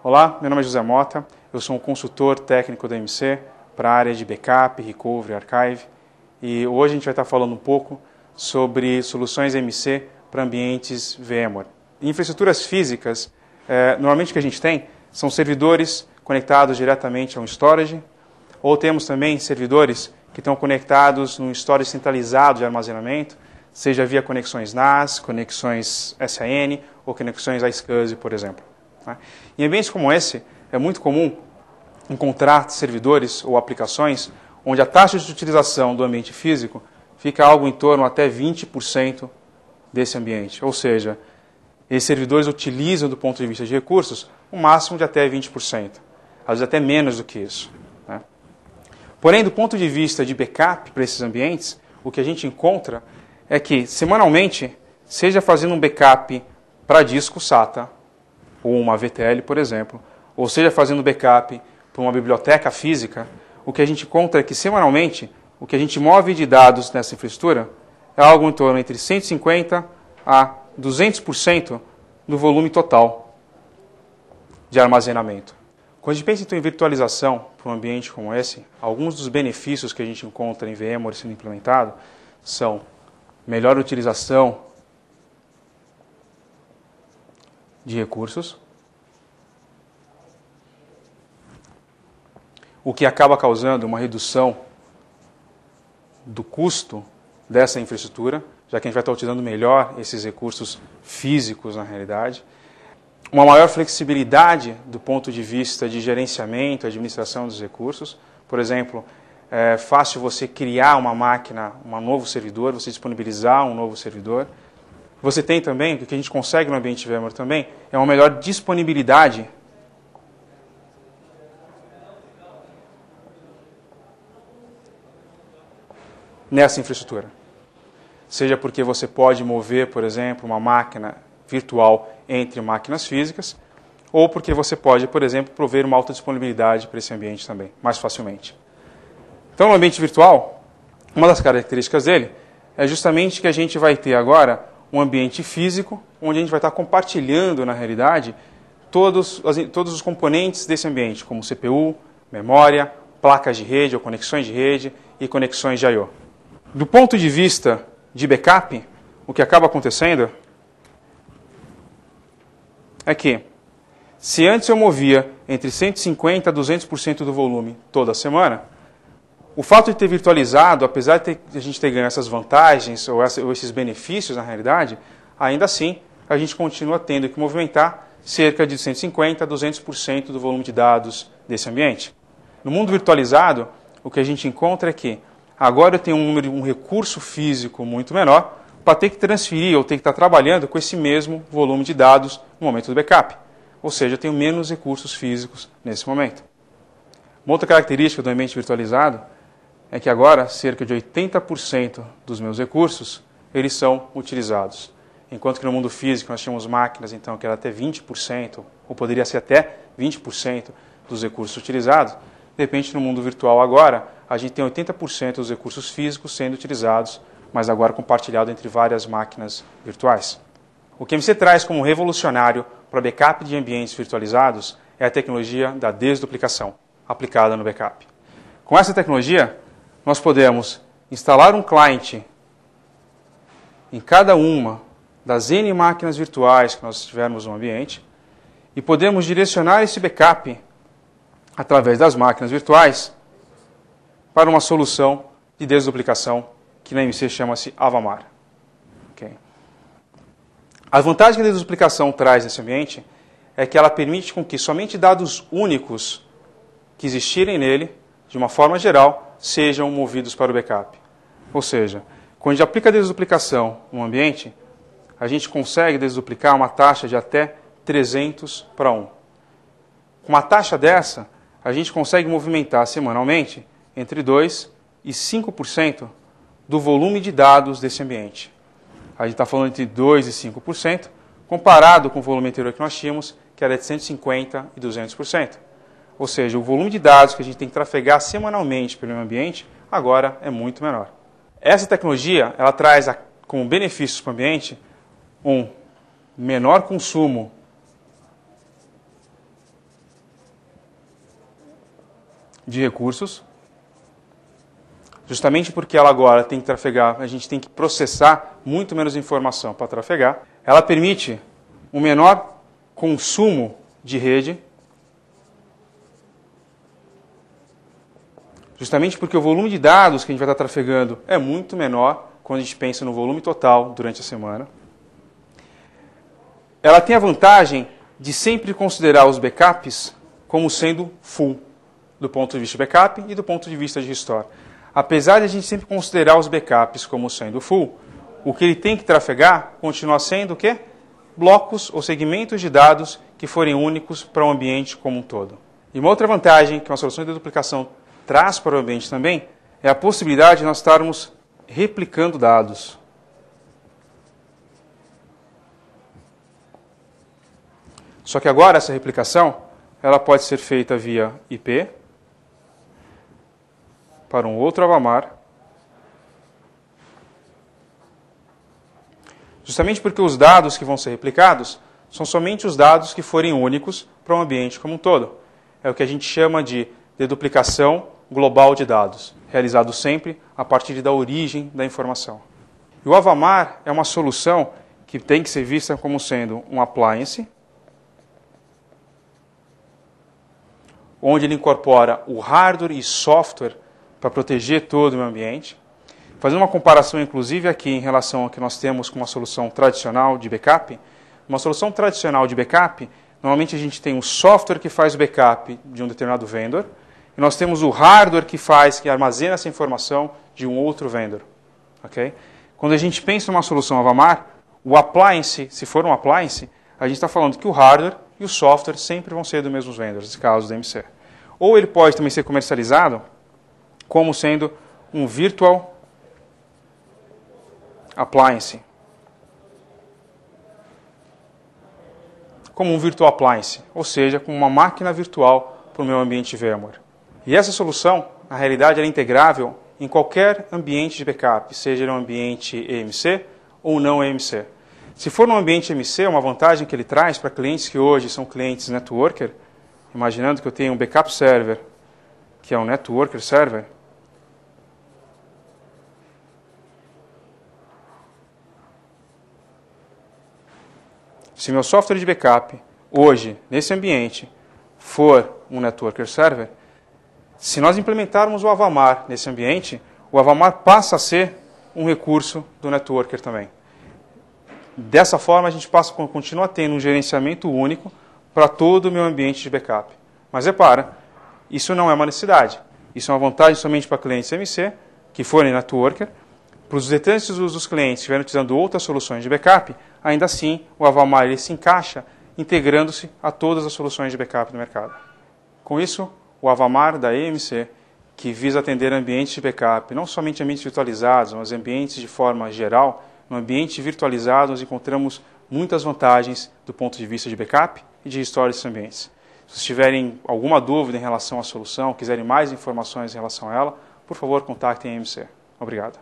Olá, meu nome é José Mota, eu sou um consultor técnico da MC para a área de backup, recovery, archive e hoje a gente vai estar falando um pouco sobre soluções MC para ambientes VMware. Em infraestruturas físicas, normalmente o que a gente tem são servidores conectados diretamente a um storage, ou temos também servidores que estão conectados num storage centralizado de armazenamento, seja via conexões NAS, conexões SAN ou conexões iSCSI, por exemplo. Em ambientes como esse, é muito comum encontrar servidores ou aplicações onde a taxa de utilização do ambiente físico fica algo em torno até 20% desse ambiente. Ou seja, esses servidores utilizam, do ponto de vista de recursos, um máximo de até 20%. Às vezes até menos do que isso. Porém, do ponto de vista de backup para esses ambientes, o que a gente encontra é que, semanalmente, seja fazendo um backup para disco SATA, ou uma VTL, por exemplo, ou seja fazendo backup para uma biblioteca física, o que a gente encontra é que, semanalmente, o que a gente move de dados nessa infraestrutura é algo em torno entre 150% a 200% do volume total de armazenamento. Quando a gente pensa então, em virtualização para um ambiente como esse, alguns dos benefícios que a gente encontra em VMware sendo implementado são melhor utilização de recursos, o que acaba causando uma redução do custo dessa infraestrutura, já que a gente vai estar utilizando melhor esses recursos físicos na realidade. Uma maior flexibilidade do ponto de vista de gerenciamento, administração dos recursos. Por exemplo, é fácil você criar uma máquina, um novo servidor, você disponibilizar um novo servidor. Você tem também, o que a gente consegue no ambiente VMware também, é uma melhor disponibilidade nessa infraestrutura. Seja porque você pode mover, por exemplo, uma máquina virtual entre máquinas físicas, ou porque você pode, por exemplo, prover uma alta disponibilidade para esse ambiente também, mais facilmente. Então, no ambiente virtual, uma das características dele é justamente que a gente vai ter agora um ambiente físico, onde a gente vai estar compartilhando, na realidade, todos os componentes desse ambiente, como CPU, memória, placas de rede ou conexões de rede e conexões de I/O. Do ponto de vista de backup, o que acaba acontecendo é que, se antes eu movia entre 150% a 200% do volume toda semana, o fato de ter virtualizado, apesar de a gente ter ganho essas vantagens ou esses benefícios na realidade, ainda assim a gente continua tendo que movimentar cerca de 150% a 200% do volume de dados desse ambiente. No mundo virtualizado, o que a gente encontra é que agora eu tenho um recurso físico muito menor para ter que transferir ou ter que estar trabalhando com esse mesmo volume de dados no momento do backup. Ou seja, eu tenho menos recursos físicos nesse momento. Uma outra característica do ambiente virtualizado é que agora cerca de 80% dos meus recursos eles são utilizados. Enquanto que no mundo físico nós tínhamos máquinas então, que era até 20%, ou poderia ser até 20% dos recursos utilizados, de repente no mundo virtual agora a gente tem 80% dos recursos físicos sendo utilizados, mas agora compartilhado entre várias máquinas virtuais. O que a MC traz como revolucionário para backup de ambientes virtualizados é a tecnologia da desduplicação, aplicada no backup. Com essa tecnologia, nós podemos instalar um cliente em cada uma das N máquinas virtuais que nós tivermos no ambiente e podemos direcionar esse backup através das máquinas virtuais para uma solução de desduplicação que na MC chama-se Avamar. Okay. A vantagem que a desduplicação traz nesse ambiente é que ela permite com que somente dados únicos que existirem nele, de uma forma geral, sejam movidos para o backup. Ou seja, quando a gente aplica a desduplicação no ambiente, a gente consegue desduplicar uma taxa de até 300 para 1. Com uma taxa dessa, a gente consegue movimentar semanalmente entre 2% e 5% do volume de dados desse ambiente. A gente está falando entre 2% e 5%, comparado com o volume anterior que nós tínhamos, que era de 150% e 200%. Ou seja, o volume de dados que a gente tem que trafegar semanalmente pelo ambiente, agora é muito menor. Essa tecnologia ela traz como benefícios para o ambiente um menor consumo de recursos, justamente porque ela agora tem que trafegar, a gente tem que processar muito menos informação para trafegar. Ela permite um menor consumo de rede, justamente porque o volume de dados que a gente vai estar trafegando é muito menor quando a gente pensa no volume total durante a semana. Ela tem a vantagem de sempre considerar os backups como sendo full, do ponto de vista de backup e do ponto de vista de restore. Apesar de a gente sempre considerar os backups como sendo full, o que ele tem que trafegar continua sendo o quê? Blocos ou segmentos de dados que forem únicos para o ambiente como um todo. E uma outra vantagem que uma solução de duplicação traz para o ambiente também é a possibilidade de nós estarmos replicando dados. Só que agora essa replicação ela pode ser feita via IP para um outro Avamar, justamente porque os dados que vão ser replicados são somente os dados que forem únicos para o ambiente como um todo. É o que a gente chama de deduplicação global de dados, realizado sempre a partir da origem da informação. E o Avamar é uma solução que tem que ser vista como sendo um appliance, onde ele incorpora o hardware e software para proteger todo o meio ambiente. Fazendo uma comparação, inclusive, aqui em relação ao que nós temos com uma solução tradicional de backup. Uma solução tradicional de backup, normalmente a gente tem um software que faz o backup de um determinado vendor, e nós temos o hardware que armazena essa informação de um outro vendor. Okay? Quando a gente pensa numa solução Avamar, o appliance, se for um appliance, a gente está falando que o hardware e o software sempre vão ser do mesmo vendor, nesse caso do MC. Ou ele pode também ser comercializado como sendo um virtual appliance. Como um virtual appliance, ou seja, como uma máquina virtual para o meu ambiente VMware. E essa solução, na realidade, é integrável em qualquer ambiente de backup, seja no ambiente EMC ou não EMC. Se for no ambiente EMC, uma vantagem que ele traz para clientes que hoje são clientes networker, imaginando que eu tenho um backup server, que é um networker server, se meu software de backup, hoje, nesse ambiente, for um networker server, se nós implementarmos o Avamar nesse ambiente, o Avamar passa a ser um recurso do networker também. Dessa forma, a gente continua tendo um gerenciamento único para todo o meu ambiente de backup. Mas repara, isso não é uma necessidade. Isso é uma vantagem somente para clientes MC, que forem networker. Para os restantes dos clientes que estiverem utilizando outras soluções de backup, ainda assim, o Avamar ele se encaixa integrando-se a todas as soluções de backup do mercado. Com isso, o Avamar da EMC, que visa atender ambientes de backup, não somente ambientes virtualizados, mas ambientes de forma geral. No ambiente virtualizado, nós encontramos muitas vantagens do ponto de vista de backup e de restore desses ambientes. Se vocês tiverem alguma dúvida em relação à solução, quiserem mais informações em relação a ela, por favor, contactem a EMC. Obrigado.